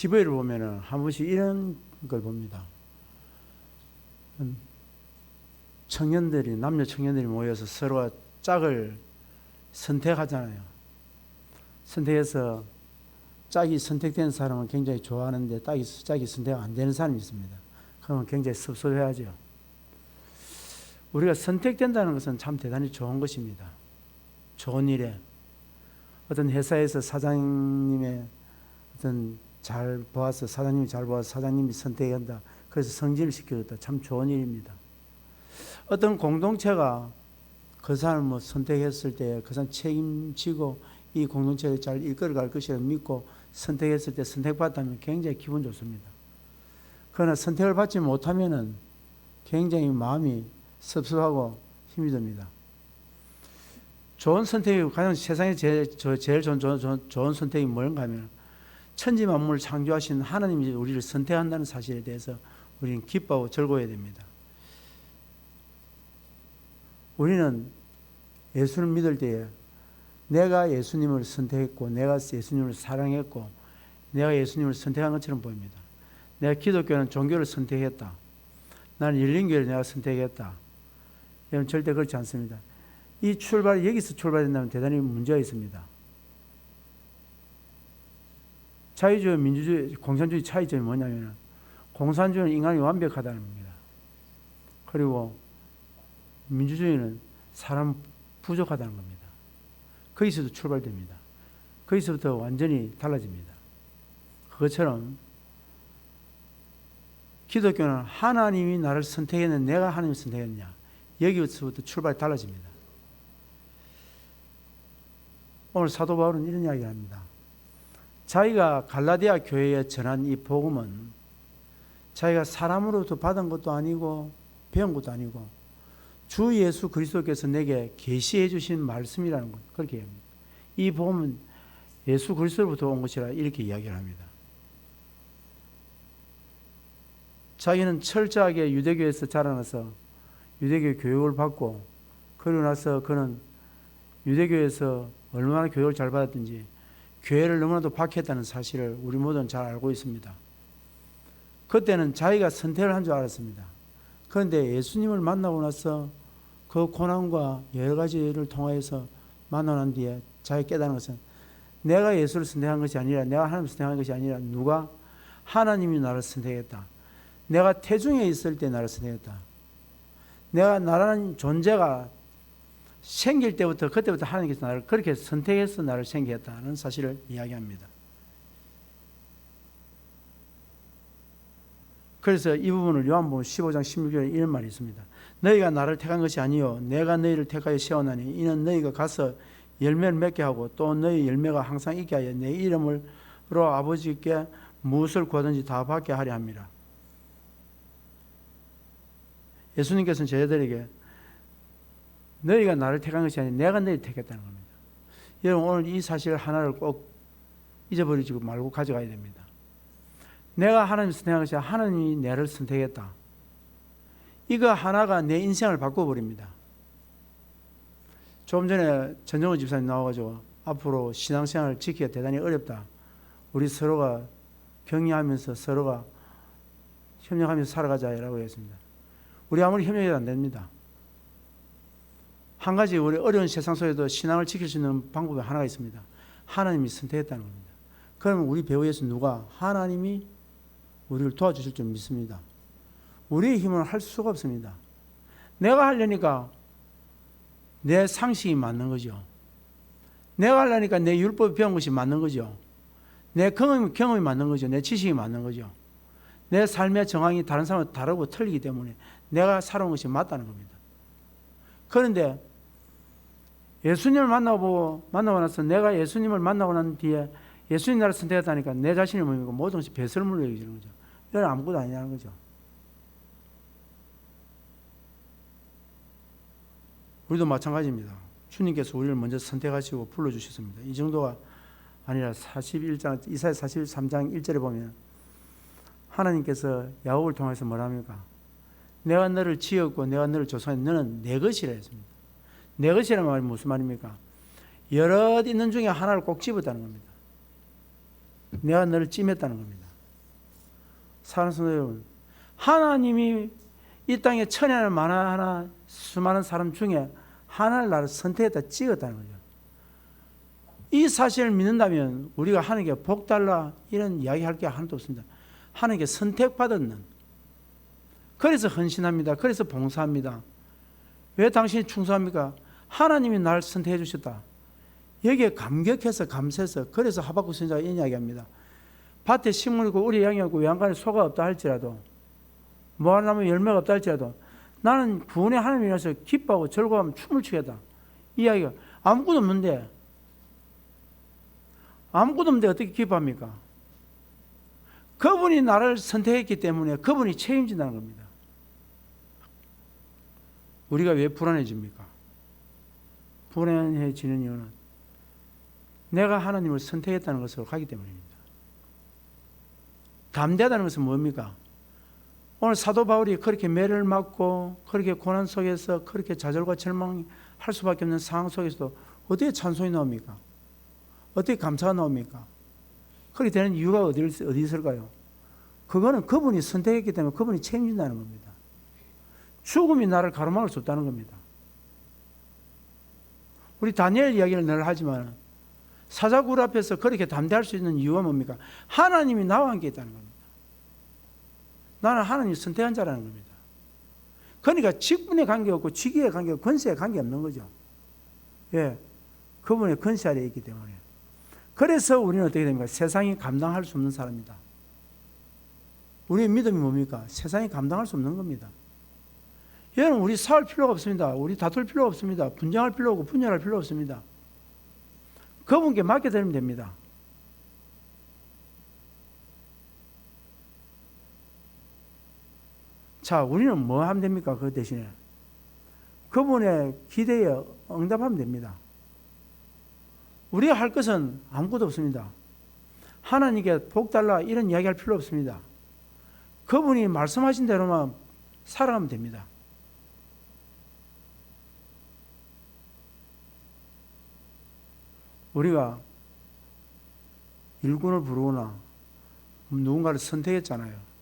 TV를 보면은 한 번씩 이런 걸 봅니다. 청년들이, 남녀 청년들이 모여서 서로가 짝을 선택하잖아요. 선택해서 짝이 선택된 사람은 굉장히 좋아하는데 짝이 선택 안 되는 사람이 있습니다. 그러면 굉장히 섭섭해하죠. 우리가 선택된다는 것은 참 대단히 좋은 것입니다. 좋은 일에 어떤 회사에서 사장님의 어떤 사장님이 잘 보아서 사장님이 선택한다. 그래서 승진을 시켜줬다. 참 좋은 일입니다. 어떤 공동체가 그 사람을 선택했을 때 그 사람 책임지고 이 공동체를 잘 이끌어갈 것이라고 믿고 선택했을 때 선택받다면 굉장히 기분 좋습니다. 그러나 선택을 받지 못하면은 굉장히 마음이 섭섭하고 힘이 듭니다. 좋은 선택이 가장 세상에 제일 좋은 선택이 뭔가 하면 천지 만물을 창조하신 하나님이 우리를 선택한다는 사실에 대해서 우리는 기뻐하고 즐거워해야 됩니다. 우리는 예수를 믿을 때에 내가 예수님을 선택했고 내가 예수님을 사랑했고 내가 예수님을 선택한 것처럼 보입니다. 내가 기독교는 종교를 선택했다. 나는 열린교회를 내가 선택했다. 여러분 절대 그렇지 않습니다. 이 여기서 출발된다면 대단히 문제가 있습니다. 자유주의, 민주주의, 공산주의 차이점이 뭐냐면 공산주의는 인간이 완벽하다는 겁니다. 그리고 민주주의는 사람 부족하다는 겁니다. 거기서도 출발됩니다. 거기서부터 완전히 달라집니다. 그것처럼 기독교는 하나님이 나를 선택했는데 내가 하나님을 선택했냐, 여기서부터 출발이 달라집니다. 오늘 사도 바울은 이런 이야기를 합니다. 자기가 갈라디아 교회에 전한 이 복음은 자기가 사람으로부터 받은 것도 아니고 배운 것도 아니고 주 예수 그리스도께서 내게 계시해 주신 말씀이라는 것, 그렇게 합니다. 이 복음은 예수 그리스도로부터 온 것이라 이렇게 이야기를 합니다. 자기는 철저하게 유대교에서 자라나서 유대교 교육을 받고 그러고 나서 그는 유대교에서 얼마나 교육을 잘 받았든지 교회를 너무나도 박해했다는 사실을 우리 모두는 잘 알고 있습니다. 그때는 자기가 선택을 한 줄 알았습니다. 그런데 예수님을 만나고 나서 그 고난과 여러 가지를 통해서 만나고 난 뒤에 자기 깨달은 것은 내가 예수를 선택한 것이 아니라 내가 하나님을 선택한 것이 아니라 누가? 하나님이 나를 선택했다. 내가 태중에 있을 때 나를 선택했다. 내가 나라는 존재가 생길 때부터 그때부터 하나님께서 나를 그렇게 선택해서 나를 생겼다는 사실을 이야기합니다. 그래서 이 부분을 요한복음 15장 16절에 이런 말이 있습니다. 너희가 나를 택한 것이 아니요 내가 너희를 택하여 세워나니 이는 너희가 가서 열매를 맺게 하고 또 너희 열매가 항상 있게 하여 내 이름으로 아버지께 무엇을 구하든지 다 받게 하려 합니다. 예수님께서는 제자들에게 너희가 나를 택한 것이 아니라 내가 너희를 택했다는 겁니다. 여러분 오늘 이 사실 하나를 꼭 잊어버리지 말고 가져가야 됩니다. 내가 하나님을 선택한 것이 아니라 하나님이 나를 선택했다. 이거 하나가 내 인생을 바꿔버립니다. 조금 전에 전정호 집사님 나와가지고 앞으로 신앙생활을 지키기가 대단히 어렵다. 우리 서로가 격려하면서 서로가 협력하면서 살아가자라고 했습니다. 우리 아무리 협력해도 안 됩니다. 한 가지 우리 어려운 세상 속에도 신앙을 지킬 수 있는 방법이 하나가 있습니다. 하나님이 선택했다는 겁니다. 그러면 우리 배우 예수 누가? 하나님이 우리를 도와주실 줄 믿습니다. 우리의 힘은 할 수가 없습니다. 내가 하려니까 내 상식이 맞는 거죠. 내가 하려니까 내 율법이 배운 것이 맞는 거죠. 내 경험이 맞는 거죠. 내 지식이 맞는 거죠. 내 삶의 정황이 다른 사람과 다르고 틀리기 때문에 내가 살아온 것이 맞다는 겁니다. 그런데 예수님을 만나고 나서 내가 예수님을 만나고 난 뒤에 예수님 나를 선택했다니까 내 자신이 뭡니까? 모든 것이 배설물로 여겨지는 거죠. 이건 아무것도 아니라는 거죠. 우리도 마찬가지입니다. 주님께서 우리를 먼저 선택하시고 불러주셨습니다. 이 정도가 아니라 이사야 43장 1절에 보면 하나님께서 야곱을 통해서 뭐랍니까? 내가 너를 지었고 내가 너를 조성했는데 너는 내 것이라 했습니다. 내 것이라는 말이 무슨 말입니까? 여럿 있는 중에 하나를 꼭 집었다는 겁니다. 내가 너를 찜했다는 겁니다. 사랑하는 성도 여러분, 하나님이 이 땅에 천하나 만하나 수많은 사람 중에 하나를 나를 선택했다 찍었다는 거죠. 이 사실을 믿는다면 우리가 하나님께 복 달라 이런 이야기할 게 하나도 없습니다. 하나님께 선택받았는, 그래서 헌신합니다. 그래서 봉사합니다. 왜 당신이 충성합니까? 하나님이 나를 선택해 주셨다. 여기에 감격해서 감사해서, 그래서 하박국 선지자가 이 이야기합니다. 밭에 식물이 있고 우리 양이 없고 외양간에 소가 없다 할지라도, 무화과나무 열매가 없다 할지라도 나는 구원의 하나님이라서 기뻐하고 즐거워하면 춤을 추겠다. 이 이야기가 아무것도 없는데 어떻게 기뻐합니까? 그분이 나를 선택했기 때문에 그분이 책임진다는 겁니다. 우리가 왜 불안해집니까? 불안해지는 이유는 내가 하나님을 선택했다는 것으로 가기 때문입니다. 담대하다는 것은 뭡니까? 오늘 사도 바울이 그렇게 매를 맞고 그렇게 고난 속에서 그렇게 좌절과 절망할 수밖에 없는 상황 속에서도 어떻게 찬송이 나옵니까? 어떻게 감사가 나옵니까? 그렇게 되는 이유가 어디 있을까요? 그거는 그분이 선택했기 때문에 그분이 책임진다는 겁니다. 죽음이 나를 가로막을 수 없다는 겁니다. 우리 다니엘 이야기를 늘 하지만 사자굴 앞에서 그렇게 담대할 수 있는 이유가 뭡니까? 하나님이 나와 함께 있다는 겁니다. 나는 하나님이 선택한 자라는 겁니다. 그러니까 직분에 관계없고 직위에 관계없고 권세에 관계없는 거죠. 예, 그분의 권세 아래에 있기 때문에. 그래서 우리는 어떻게 됩니까? 세상이 감당할 수 없는 사람이다. 우리의 믿음이 뭡니까? 세상이 감당할 수 없는 겁니다. 여러분, 우리 싸울 필요가 없습니다. 우리 다툴 필요가 없습니다. 분쟁할 필요 없고 분열할 필요 없습니다. 그분께 맡겨드리면 됩니다. 자, 우리는 뭐 하면 됩니까? 그 대신에 그분의 기대에 응답하면 됩니다. 우리가 할 것은 아무것도 없습니다. 하나님께 복 달라 이런 이야기할 필요 없습니다. 그분이 말씀하신 대로만 살아가면 됩니다. 우리가 일꾼을 부르거나 누군가를 선택했잖아요.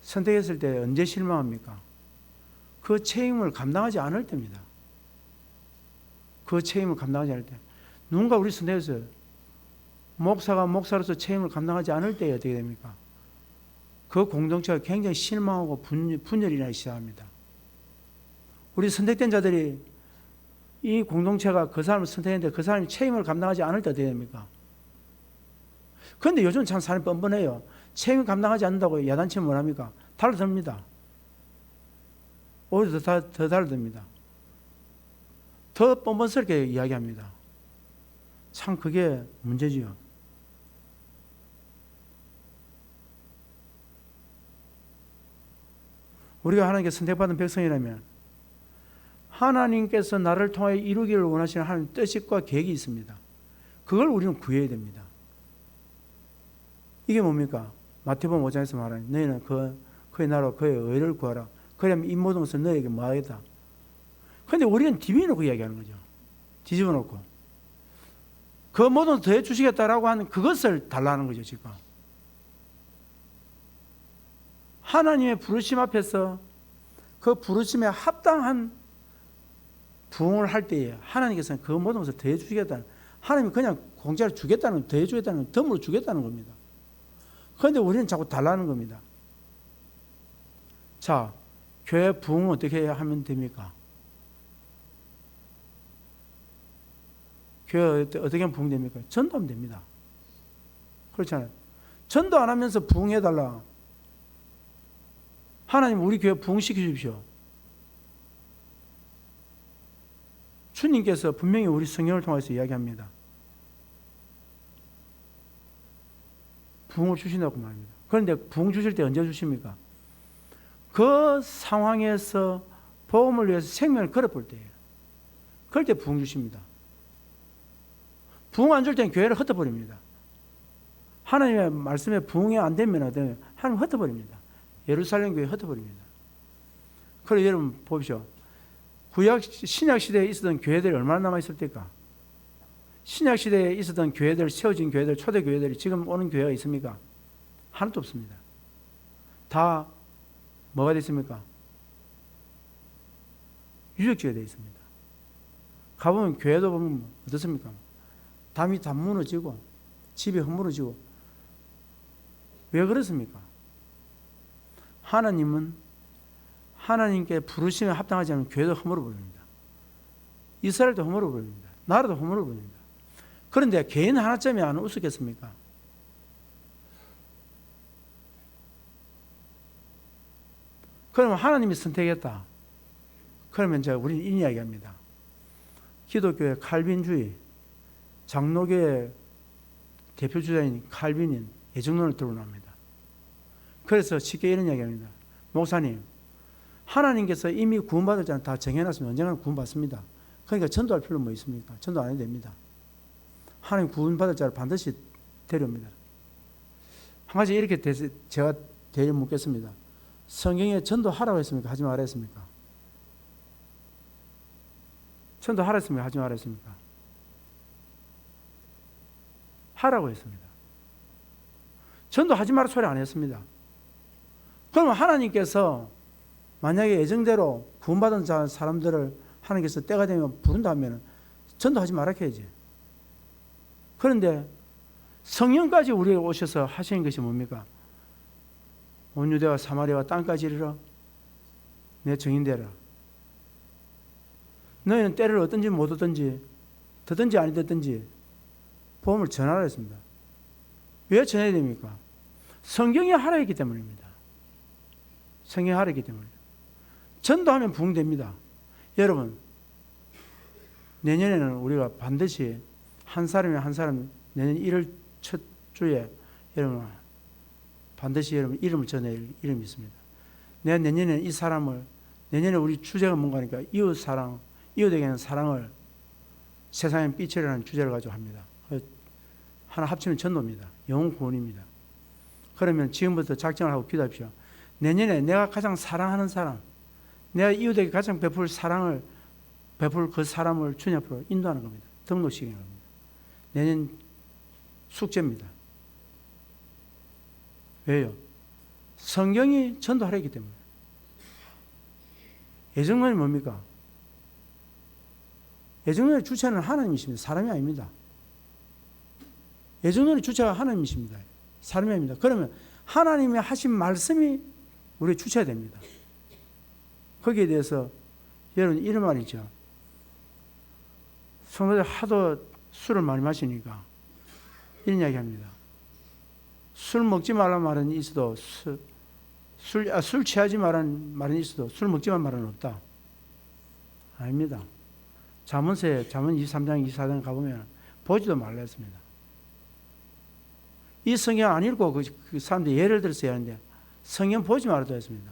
선택했을 때 언제 실망합니까? 그 책임을 감당하지 않을 때입니다. 그 책임을 감당하지 않을 때. 누군가 우리 선택했어요. 목사가 목사로서 책임을 감당하지 않을 때 어떻게 됩니까? 그 공동체가 굉장히 실망하고 분열이 나기 시작합니다. 우리 선택된 자들이 이 공동체가 그 사람을 선택했는데 그 사람이 책임을 감당하지 않을 때 어떻게 됩니까? 그런데 요즘 참 사람이 뻔뻔해요. 책임 감당하지 않는다고 야단치면 뭐합니까? 달라듭니다. 오히려 더 달라듭니다. 더 뻔뻔스럽게 이야기합니다. 참 그게 문제지요. 우리가 하나님께 선택받은 백성이라면 하나님께서 나를 통하여 이루기를 원하시는 하나님의 뜻과 계획이 있습니다. 그걸 우리는 구해야 됩니다. 이게 뭡니까? 마태복음 5장에서 말하는 너희는 그의 나라와 그의 의를 구하라. 그러면 이 모든 것을 너희에게 뭐하겠다. 그런데 우리는 뒤집어놓고 이야기하는 거죠. 뒤집어놓고 그 모든 것을 더해 주시겠다라고 하는 그것을 달라는 거죠. 지금 하나님의 부르심 앞에서 그 부르심에 합당한 부응을 할 때에 하나님께서는 그 모든 것을 더해 주시겠다는, 하나님이 그냥 공짜로 주겠다는, 더해 주겠다는, 덤으로 주겠다는 겁니다. 그런데 우리는 자꾸 달라는 겁니다. 자, 교회 부흥 어떻게 하면 됩니까? 교회 어떻게 하면 부흥됩니까? 전도하면 됩니다. 그렇잖아요. 전도 안 하면서 부흥해달라. 하나님 우리 교회 부흥시켜 주십시오. 주님께서 분명히 우리 성경을 통해서 이야기합니다. 부흥을 주신다고 말합니다. 그런데 부흥 주실 때 언제 주십니까? 그 상황에서 복음을 위해서 생명을 걸어볼 때예요. 그럴 때 부흥 주십니다. 부흥 안 줄 때는 교회를 흩어버립니다. 하나님의 말씀에 부흥이 안 되면 하나님 흩어버립니다. 예루살렘 교회 흩어버립니다. 그래서 여러분 보십시오. 신약 시대에 있었던 교회들이 얼마나 남아있습니까? 신약 시대에 있었던 교회들, 세워진 교회들, 초대 교회들이 지금 오는 교회가 있습니까? 하나도 없습니다. 다 뭐가 됐습니까? 유적지가 되어 있습니다. 가보면 교회도 보면 어떻습니까? 담이 다 무너지고 집이 허물어지고. 왜 그렇습니까? 하나님은 하나님께 부르심에 합당하지 않으면 교회도 허물어버립니다. 이스라엘도 허물어버립니다. 나라도 허물어버립니다. 그런데 개인 하나쯤이 안 우습겠습니까? 그러면 하나님이 선택했다. 그러면 우리는 이 이야기합니다. 기독교의 칼빈주의, 장로교의 대표 주자인 칼빈인 예정론을 드러납니다. 그래서 쉽게 이런 이야기합니다. 목사님, 하나님께서 이미 구원받을 자는 다 정해놨으면 언젠가 구원받습니다. 그러니까 전도할 필요 뭐 있습니까? 전도 안 해도 됩니다. 하나님 구원받을 자를 반드시 데려옵니다. 한 가지 이렇게 제가 대려 묻겠습니다. 성경에 전도하라고 했습니까? 하지 말라 했습니까? 전도하라 했습니까? 하지 말라 했습니까? 하라고 했습니다. 전도하지 말라 소리 안 했습니다. 그러면 하나님께서 만약에 예정대로 구원받은 사람들을 하나님께서 때가 되면 부른다면 전도하지 말라 해야지. 그런데 성령까지 우리에게 오셔서 하시는 것이 뭡니까? 온 유대와 사마리아와 땅까지 이르러 내 증인되라. 너희는 때를 얻든지 못 얻든지 듣든지 아니 듣든지 복음을 전하라 했습니다. 왜 전해야 됩니까? 성경이 하라 했기 때문입니다. 성경이 하라 했기 때문입니다. 전도하면 부흥됩니다. 여러분, 내년에는 우리가 반드시 한 사람이 한 사람 내년 1월 첫 주에 여러분 반드시 여러분 이름을 전할 이름이 있습니다. 내가 내년에는 이 사람을, 내년에 우리 주제가 뭔가니까 이웃 사랑, 이웃에게는 사랑을 세상에 빛이라는 주제를 가지고 합니다. 하나 합치면 전도입니다. 영혼 구원입니다. 그러면 지금부터 작정을 하고 기도합시오. 내년에 내가 가장 사랑하는 사람, 내가 이웃에게 가장 베풀 사랑을 베풀 그 사람을 주님 앞으로 인도하는 겁니다. 등록시키는 겁니다. 내년 숙제입니다. 왜요? 성경이 전도하라 했기 때문에. 예정론이 뭡니까? 예정론의 주체는 하나님이십니다. 사람이 아닙니다. 예정론의 주체가 하나님이십니다. 사람이 아닙니다. 그러면 하나님이 하신 말씀이 우리의 주체가 됩니다. 거기에 대해서 여러분 이런 말이죠. 성도들 하도 술을 많이 마시니까 이런 이야기 합니다. 술 먹지 말라는 말은 있어도 술 취하지 말라는 말은 있어도 술 먹지 말라는 말은 없다. 아닙니다. 잠언 23장 24장 가보면 보지도 말라 했습니다. 이 성경 안 읽고 그 사람들이 예를 들었어야 하는데 성경 보지 말아도 했습니다.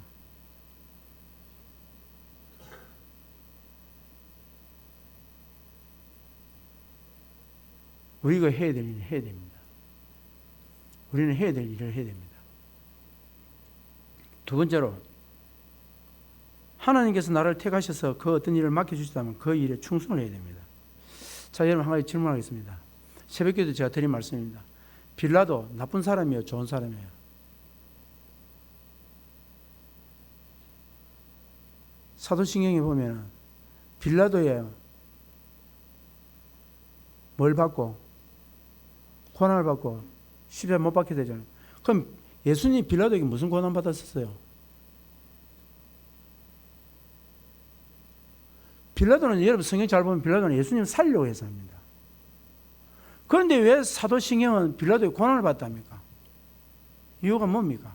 우리가 해야 될 일을 해야 됩니다. 우리는 해야 될 일을 해야 됩니다. 두 번째로 하나님께서 나를 택하셔서 그 어떤 일을 맡겨주시다면 그 일에 충성을 해야 됩니다. 자, 여러분 한 가지 질문하겠습니다. 새벽기도 제가 드린 말씀입니다. 빌라도 나쁜 사람이에요? 좋은 사람이에요? 사도신경에 보면 빌라도에 뭘 받고 고난을 받고 십자가에 못 박게 되잖아요. 그럼 예수님 빌라도에게 무슨 고난 받았었어요? 빌라도는 여러분 성경 잘 보면 빌라도는 예수님 살리려고 해서 합니다. 그런데 왜 사도신경은 빌라도에게 고난을 받답니까? 이유가 뭡니까?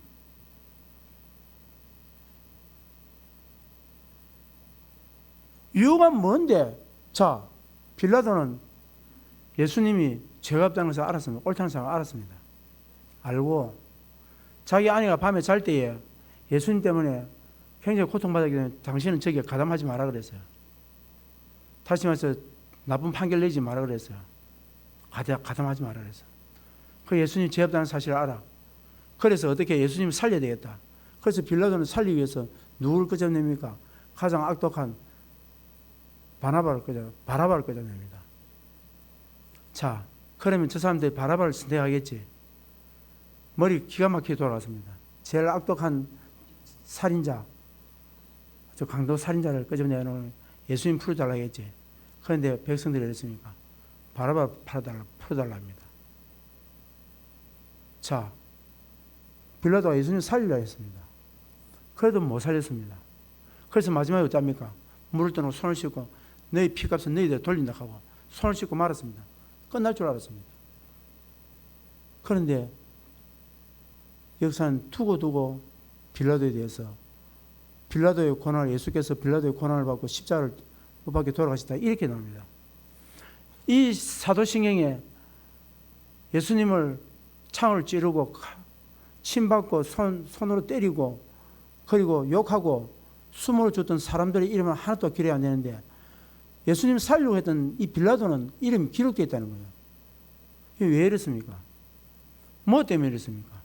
이유가 뭔데? 자, 빌라도는 예수님이 죄가 없다는 것을 알았습니다. 옳다는 사람을 알았습니다. 알고 자기 아내가 밤에 잘 때에 예수님 때문에 굉장히 고통받았기 때문에 당신은 저기에 가담하지 마라 그랬어요. 다시 말해서 나쁜 판결 내지 마라 그랬어요. 가담하지 마라 그랬어요. 그 예수님 죄 없다는 사실을 알아. 그래서 어떻게 예수님을 살려야 되겠다. 그래서 빌라도는 살리기 위해서 누구를 끄집냅니까? 가장 악독한 바라바를 끄집냅니다. 자, 그러면 저 사람들이 바라바를 선택하겠지. 머리 기가 막히게 돌아갔습니다. 제일 악독한 살인자, 저 강도 살인자를 끄집어내놓은 예수님 풀어달라고 했지. 그런데 백성들이 이랬습니까? 바라바 풀어달라 합니다. 자, 빌라도가 예수님 살리려 했습니다. 그래도 못 살렸습니다. 그래서 마지막에 어떡합니까? 물을 떠놓고 손을 씻고 너희 피값은 너희들 돌린다 하고 손을 씻고 말았습니다. 끝날 줄 알았습니다. 그런데 역사는 두고 빌라도에 대해서 빌라도의 고난을 예수께서 빌라도의 고난을 받고 십자가를 못 박혀 돌아가시다 이렇게 나옵니다. 이 사도신경에 예수님을 창을 찌르고 침받고 손으로 때리고 그리고 욕하고 수모를 줬던 사람들의 이름은 하나도 기록이 안 되는데 예수님 살려고 했던 이 빌라도는 이름이 기록되어 있다는 거예요. 이게 왜 이랬습니까? 뭐 때문에 이랬습니까?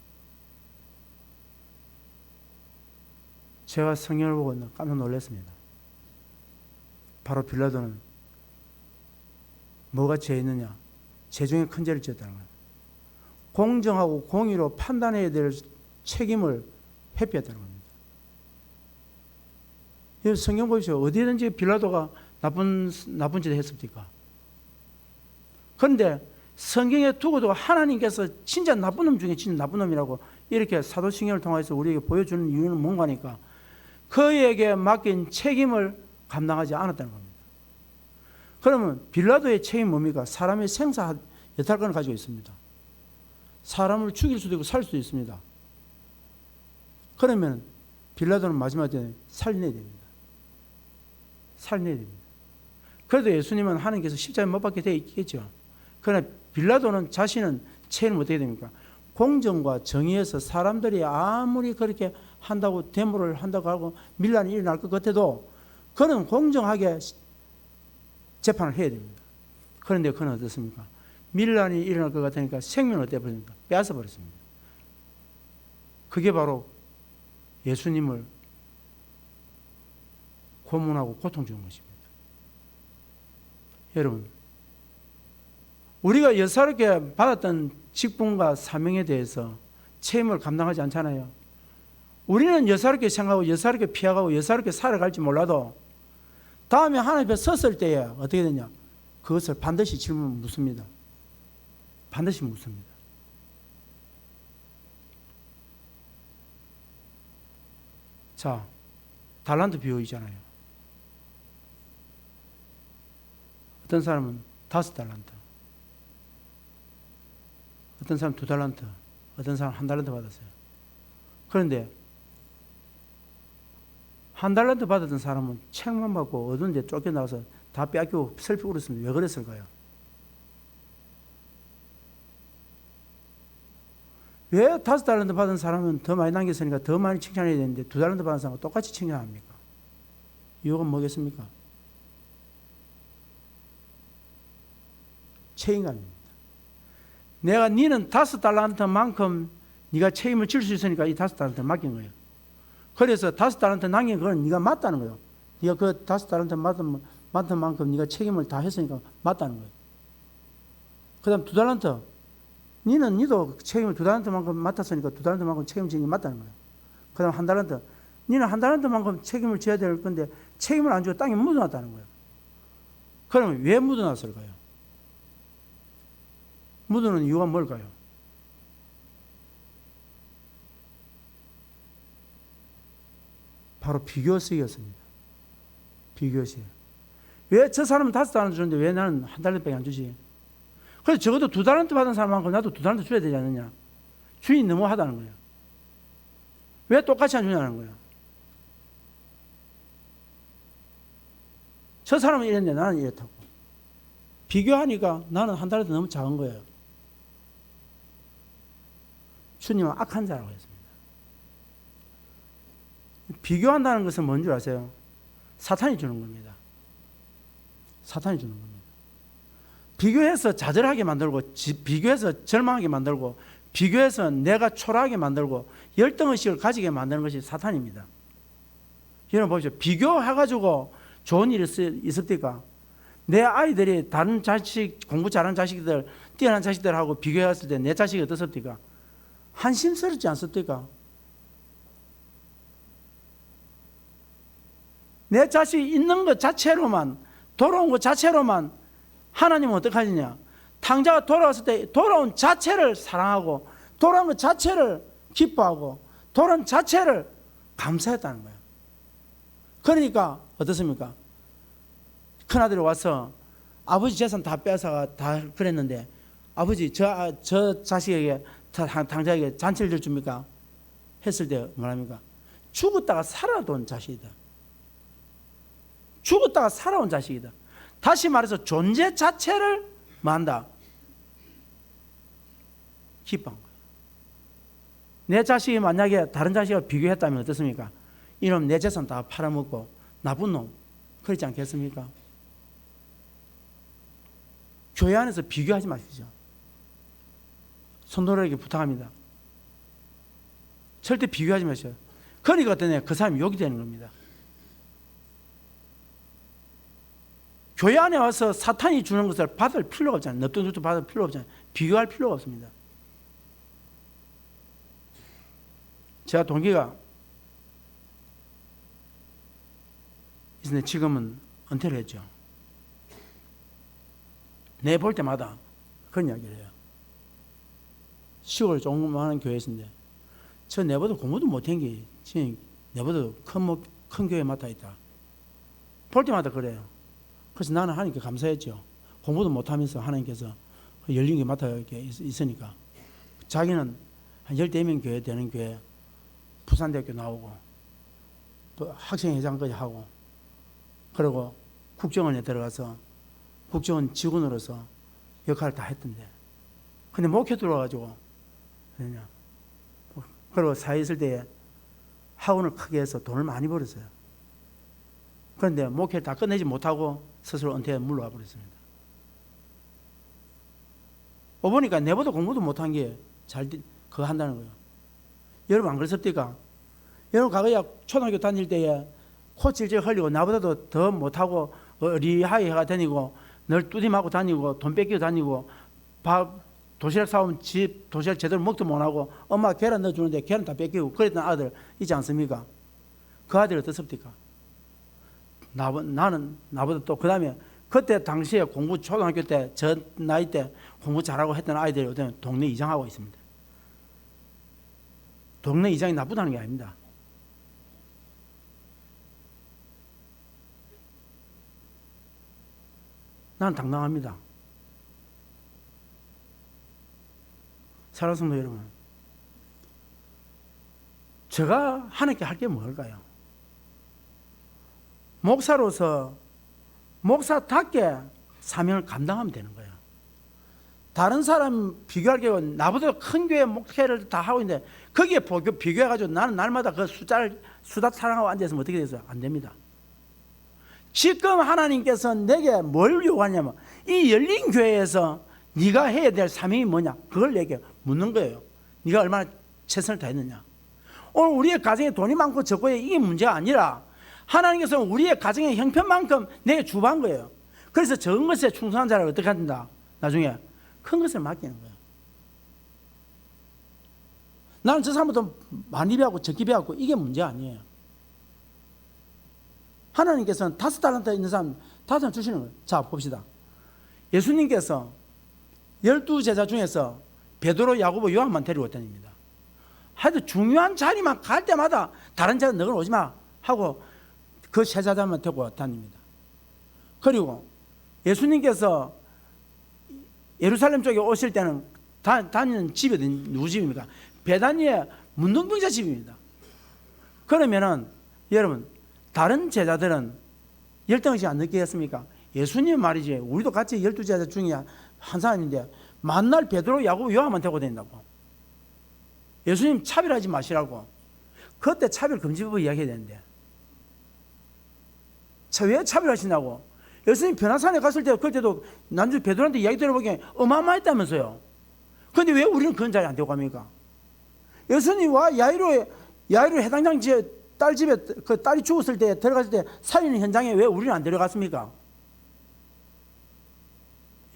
제가 성경을 보고 깜짝 놀랐습니다. 바로 빌라도는 뭐가 죄있느냐? 죄 중에 큰 죄를 지었다는 거예요. 공정하고 공의로 판단해야 될 책임을 회피했다는 겁니다. 성경 보십시오. 어디든지 빌라도가 나쁜 짓을 했습니까? 그런데 성경에 두고도 하나님께서 진짜 나쁜 놈 중에 진짜 나쁜 놈이라고 이렇게 사도신경을 통해서 우리에게 보여주는 이유는 뭔가니까 그에게 맡긴 책임을 감당하지 않았다는 겁니다. 그러면 빌라도의 책임이 뭡니까? 사람의 생사 여탈권을 가지고 있습니다. 사람을 죽일 수도 있고 살 수도 있습니다. 그러면 빌라도는 마지막에 살려내야 됩니다. 살려내야 됩니다. 그래도 예수님은 하나님께서 십자가에 못 박게 되어 있겠죠. 그러나 빌라도는 자신은 책임을 어떻게 됩니까? 공정과 정의에서 사람들이 아무리 그렇게 한다고 데모를 한다고 하고 밀란이 일어날 것 같아도 그는 공정하게 재판을 해야 됩니다. 그런데 그는 어떻습니까? 밀란이 일어날 것 같으니까 생명을 떼버립니다. 빼앗아 버렸습니다. 그게 바로 예수님을 고문하고 고통 주는 것입니다. 여러분, 우리가 여사롭게 받았던 직분과 사명에 대해서 책임을 감당하지 않잖아요. 우리는 여사롭게 생각하고 여사롭게 피하고 여사롭게 살아갈지 몰라도 다음에 하나님 앞에 섰을 때에 어떻게 되냐? 그것을 반드시 질문 묻습니다. 반드시 묻습니다. 자, 달란트 비유이잖아요. 어떤 사람은 5달란트, 어떤 사람은 2달란트, 어떤 사람은 1달란트 받았어요. 그런데 1달란트 받았던 사람은 책만 받고 어두운 데 쫓겨나가서 다 빼앗기고 슬피 울었습니다. 왜 그랬을까요? 왜 5달란트 받은 사람은 더 많이 남겼으니까 더 많이 칭찬해야 되는데 2달란트 받은 사람은 똑같이 칭찬합니까? 이유가 뭐겠습니까? 책임감입니다. 내가 니는 5달란트만큼 네가 책임을 질 수 있으니까 이 5달란트를 맡긴 거예요. 그래서 5달란트 남긴 건 네가 맞다는 거예요. 네가 그 5달란트 맡은 만큼 네가 책임을 다 했으니까 맞다는 거예요. 그 다음 2달란트. 니도 책임을 2달란트만큼 맡았으니까 2달란트만큼 책임지는 게 맞다는 거예요. 그 다음 1달란트. 니는 1달란트만큼 책임을 져야 될 건데 책임을 안 지고 땅에 묻어놨다는 거예요. 그러면 왜 묻어놨을까요? 묻어놓은 이유가 뭘까요? 바로 비교성이었습니다. 비교성. 왜 저 사람은 5달란트 주는데 왜 나는 1달란트밖에 안 주지? 그래서 적어도 2달란트 받은 사람만큼 나도 2달란트 줘야 되지 않느냐? 주인이 너무하다는 거예요. 왜 똑같이 안 주냐는 거예요. 저 사람은 이랬는데 나는 이렇다고. 비교하니까 나는 1달란트 너무 작은 거예요. 주님은 악한 자라고 했습니다. 비교한다는 것은 뭔 줄 아세요? 사탄이 주는 겁니다. 사탄이 주는 겁니다. 비교해서 좌절하게 만들고 비교해서 절망하게 만들고 비교해서 내가 초라하게 만들고 열등의식을 가지게 만드는 것이 사탄입니다. 여러분 보십시오. 비교해가지고 좋은 일이 있습니까? 내 아이들이 다른 자식, 공부 잘하는 자식들, 뛰어난 자식들하고 비교했을 때 내 자식이 어떻습니까? 한심스럽지 않습니까? 내 자식이 있는 것 자체로만, 돌아온 것 자체로만 하나님은 어떻게 하느냐? 탕자가 돌아왔을 때 돌아온 자체를 사랑하고 돌아온 것 자체를 기뻐하고 돌아온 자체를 감사했다는 거예요. 그러니까 어떻습니까? 큰아들이 와서 아버지 재산 다 뺏어가 다 그랬는데 아버지 저 자식에게 탕자에게 잔치를 줍니까? 했을 때 뭐랍니까? 죽었다가 살아온 자식이다. 죽었다가 살아온 자식이다. 다시 말해서 존재 자체를 만다. 기뻐한 거예요. 내 자식이 만약에 다른 자식과 비교했다면 어떻습니까? 이놈 내 재산 다 팔아먹고 나쁜 놈 그렇지 않겠습니까? 교회 안에서 비교하지 마십시오. 성도들에게 부탁합니다. 절대 비교하지 마세요. 그러니까 어떠냐? 그 사람이 욕이 되는 겁니다. 교회 안에 와서 사탄이 주는 것을 받을 필요가 없잖아요. 넙죽죽 받을 필요가 없잖아요. 비교할 필요가 없습니다. 제가 동기가 있는데 지금은 은퇴를 했죠. 내 볼 때마다 그런 이야기를 해요. 시골 조그마한 교회에서인데 저 내보다 공부도 못한 게 내보다 큰 교회에 맡아 있다. 볼 때마다 그래요. 그래서 나는 하나님께 감사했죠. 공부도 못하면서 하나님께서 열린 게 맡아 있으니까. 자기는 한 14명 교회 되는 교회 부산대학교 나오고 또 학생회장까지 하고 그리고 국정원에 들어가서 국정원 직원으로서 역할을 다 했던데 근데 목회 들어와가지고 그리고 사회 있을 때에 학원을 크게 해서 돈을 많이 벌었어요. 그런데 목회를 다 끝내지 못하고 스스로 은퇴에 물러와 버렸습니다. 보니까 내보다 공부도 못한 게 잘 그거 한다는 거예요. 여러분 안 그랬습니까? 여러분 과거에 초등학교 다닐 때에 코 질질 흘리고 나보다도 더 못하고 어리하이가 다니고 늘 뚜디마고 다니고 돈 뺏기고 다니고 도시락 사오면 집 도시락 제대로 먹도 못하고 엄마 계란 넣어주는데 계란 다 뺏기고 그랬던 아들 있지 않습니까? 그 아들이 어떻습니까? 나는 나보다 또 그 다음에 그때 당시에 공부 초등학교 때 저 나이 때 공부 잘하고 했던 아이들이 어떤 동네 이장하고 있습니다. 동네 이장이 나쁘다는 게 아닙니다. 나는 당당합니다. 사랑하는 성도 여러분, 제가 하나님께 할 게 뭘까요? 목사로서 목사답게 사명을 감당하면 되는 거예요. 다른 사람 비교할 게 나보다 큰 교회 목회를 다 하고 있는데 거기에 비교해가지고 나는 날마다 그 수다 사랑하고 앉아있으면 어떻게 되겠어요? 안 됩니다. 지금 하나님께서 내게 뭘 요구하냐면 이 열린 교회에서 네가 해야 될 사명이 뭐냐? 그걸 내게 묻는 거예요. 네가 얼마나 최선을 다했느냐? 오늘 우리의 가정에 돈이 많고 적고 이게 문제가 아니라 하나님께서 우리의 가정의 형편만큼 내게 주부한 거예요. 그래서 적은 것에 충성한 자를 어떻게 한다? 나중에 큰 것을 맡기는 거예요. 나는 저 사람보다 많이 배웠고 적게 배웠고 이게 문제 아니에요. 하나님께서는 5달란트 있는 사람 5달 주시는 거예요. 자 봅시다. 예수님께서 12제자 중에서 베드로, 야고보, 요한만 데리고 다닙니다. 하여튼 중요한 자리만 갈 때마다 다른 자는 너는 오지 마 하고 그 제자들만 데리고 다닙니다. 그리고 예수님께서 예루살렘 쪽에 오실 때는 다니는 집이 누구 집입니까? 베다니의 문둥병자 집입니다. 그러면은 여러분 다른 제자들은 10등씩 안 느끼겠습니까? 예수님 말이지 우리도 같이 12제자 중에 한 사람인데 만날 베드로, 야고보, 요한만 데리고 다닌다고. 예수님 차별하지 마시라고. 그때 차별금지법 이야기해야 되는데 왜 차별하시냐고. 예수님 변화산에 갔을 때 그때도 난주 베드로한테 이야기 들어보기에 어마어마했다면서요. 그런데 왜 우리는 그런 자리에 안 데리고 갑니까? 예수님과 야이로 해당장 딸 집에 그 딸이 죽었을 때 들어갔을 때 살리는 현장에 왜 우리는 안 데려갔습니까?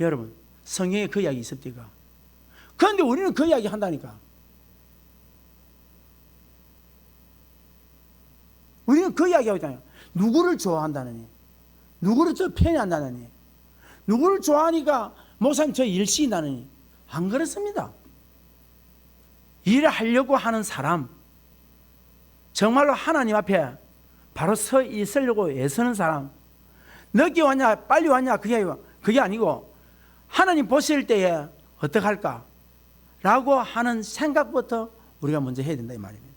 여러분 성경에 그 이야기 있습니까? 그런데 우리는 그 이야기 한다니까. 우리는 그 이야기하고 있잖아요. 누구를 좋아한다느니, 누구를 저 편애한다느니, 누구를 좋아하니까 목사님 저 일시인다느니. 안 그렇습니다. 일을 하려고 하는 사람, 정말로 하나님 앞에 바로 서 있으려고 애쓰는 사람, 늦게 왔냐 빨리 왔냐 그게 아니고 하나님 보실 때에 어떡할까 라고 하는 생각부터 우리가 먼저 해야 된다 이 말입니다.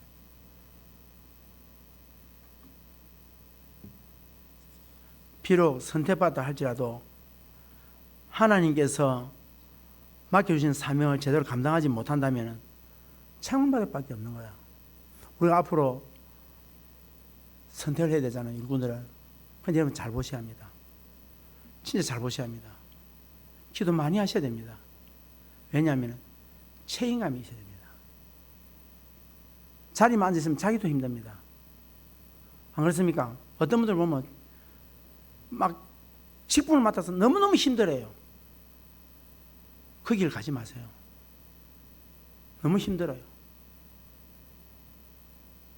비록 선택받다 할지라도 하나님께서 맡겨주신 사명을 제대로 감당하지 못한다면 책망받을 밖에 없는 거야. 우리가 앞으로 선택을 해야 되잖아요, 일꾼들을. 그런데 여러분 잘 보셔야 합니다. 진짜 잘 보셔야 합니다. 기도 많이 하셔야 됩니다. 왜냐하면 책임감이 있어야 됩니다. 자리만 앉아있으면 자기도 힘듭니다. 안 그렇습니까? 어떤 분들 보면 막 직분을 맡아서 너무너무 힘들어요. 그 길 가지 마세요. 너무 힘들어요.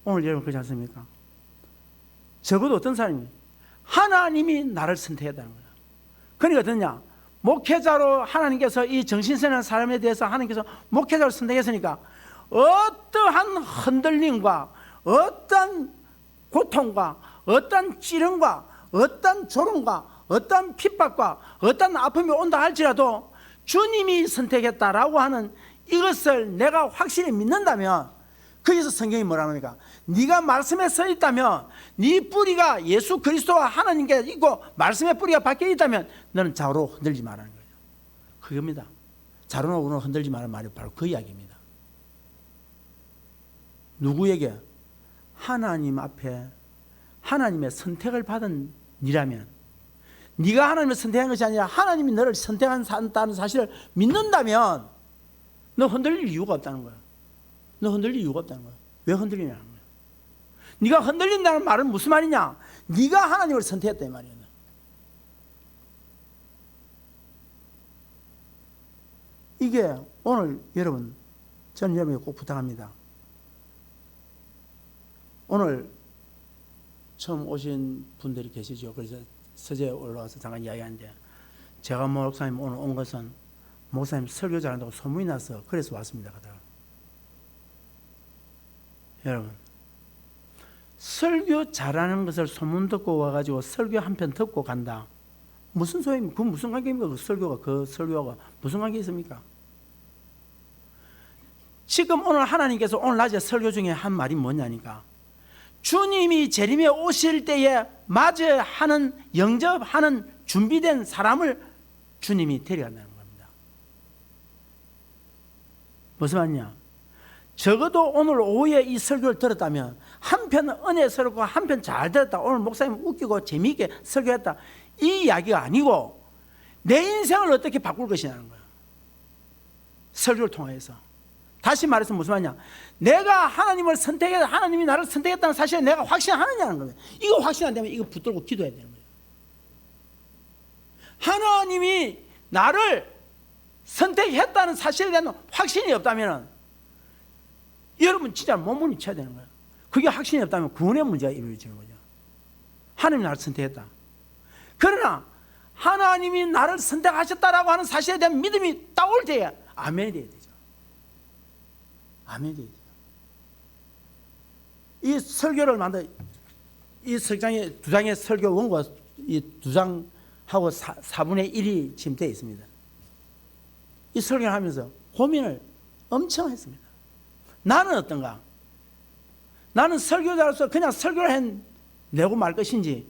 오늘 여러분 그렇지 않습니까? 적어도 어떤 사람이 하나님이 나를 선택했다는 거예요. 그러니까 어떠냐? 목회자로 하나님께서 이 정신세는 사람에 대해서 하나님께서 목회자로 선택했으니까 어떠한 흔들림과 어떠한 고통과 어떠한 찌름과 어떠한 조롱과 어떠한 핍박과 어떠한 아픔이 온다 할지라도 주님이 선택했다라고 하는 이것을 내가 확실히 믿는다면, 거기서 성경이 뭐라 합니까? 네가 말씀에 서 있다면, 네 뿌리가 예수 그리스도와 하나님께 있고 말씀의 뿌리가 밖에 있다면 너는 좌우로 흔들지 말라는 거예요. 그겁니다. 좌우로 우로 흔들지 말라는 말이 바로 그 이야기입니다. 누구에게? 하나님 앞에 하나님의 선택을 받은 니라면, 네가 하나님을 선택한 것이 아니라 하나님이 너를 선택한다는 사실을 믿는다면 너 흔들릴 이유가 없다는 거야. 너 흔들릴 이유가 없다는 거야. 왜 흔들리냐는 거야. 네가 흔들린다는 말은 무슨 말이냐? 네가 하나님을 선택했다 이 말이야. 이게 오늘 여러분, 저는 여러분에게 꼭 부탁합니다. 오늘 처음 오신 분들이 계시죠. 그래서 서재 올라와서 잠깐 이야기하는데, 제가 목사님 오늘 온 것은 목사님 설교 잘한다고 소문이 나서 그래서 왔습니다. 여러분, 설교 잘하는 것을 소문 듣고 와가지고 설교 한 편 듣고 간다. 무슨 소용입니까? 그건 무슨 관계입니까? 그 설교가 무슨 관계 있습니까? 지금 오늘 하나님께서 오늘 낮에 설교 중에 한 말이 뭐냐니까, 주님이 재림에 오실 때에 맞이하는, 영접하는 준비된 사람을 주님이 데려간다는 겁니다. 무슨 말이냐? 적어도 오늘 오후에 이 설교를 들었다면 한편 은혜스럽고 한편 잘 들었다, 오늘 목사님 웃기고 재미있게 설교했다, 이 이야기가 아니고 내 인생을 어떻게 바꿀 것이냐는 거야. 설교를 통해서. 다시 말해서 무슨 말이냐? 내가 하나님을 선택해서 하나님이 나를 선택했다는 사실을 내가 확신하느냐는 거예요. 이거 확신 안 되면 이거 붙들고 기도해야 되는 거예요. 하나님이 나를 선택했다는 사실에 대한 확신이 없다면 여러분 진짜 몸부림쳐야 되는 거예요. 그게 확신이 없다면 구원의 문제가 이루어지는 거죠. 하나님이 나를 선택했다. 그러나 하나님이 나를 선택하셨다라고 하는 사실에 대한 믿음이 딱 올 때에 아멘이 돼야 되죠. 아멘이 돼야 되죠. 이 설교를 만든 이 설장에 두 장의 설교 원과 이 두 장하고 4분의 1이 지금 되어 있습니다. 이 설교를 하면서 고민을 엄청 했습니다. 나는 어떤가? 나는 설교자로서 그냥 설교를 내고 말 것인지,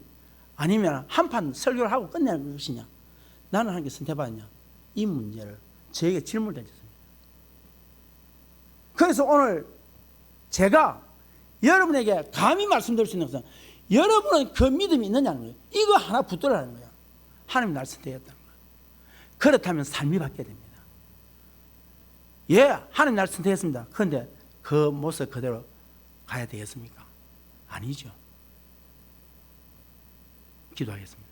아니면 한판 설교를 하고 끝내는 것이냐? 나는 하나님께 선택받았냐? 이 문제를 저에게 질문을 던졌습니다. 그래서 오늘 제가 여러분에게 감히 말씀드릴 수 있는 것은, 여러분은 그 믿음이 있느냐는 거예요. 이거 하나 붙들라는 거예요. 하나님 날 선택했다는 거예요. 그렇다면 삶이 바뀌어야 됩니다. 예, 하나님 날 선택했습니다. 그런데 그 모습 그대로 가야 되겠습니까? 아니죠. 기도하겠습니다.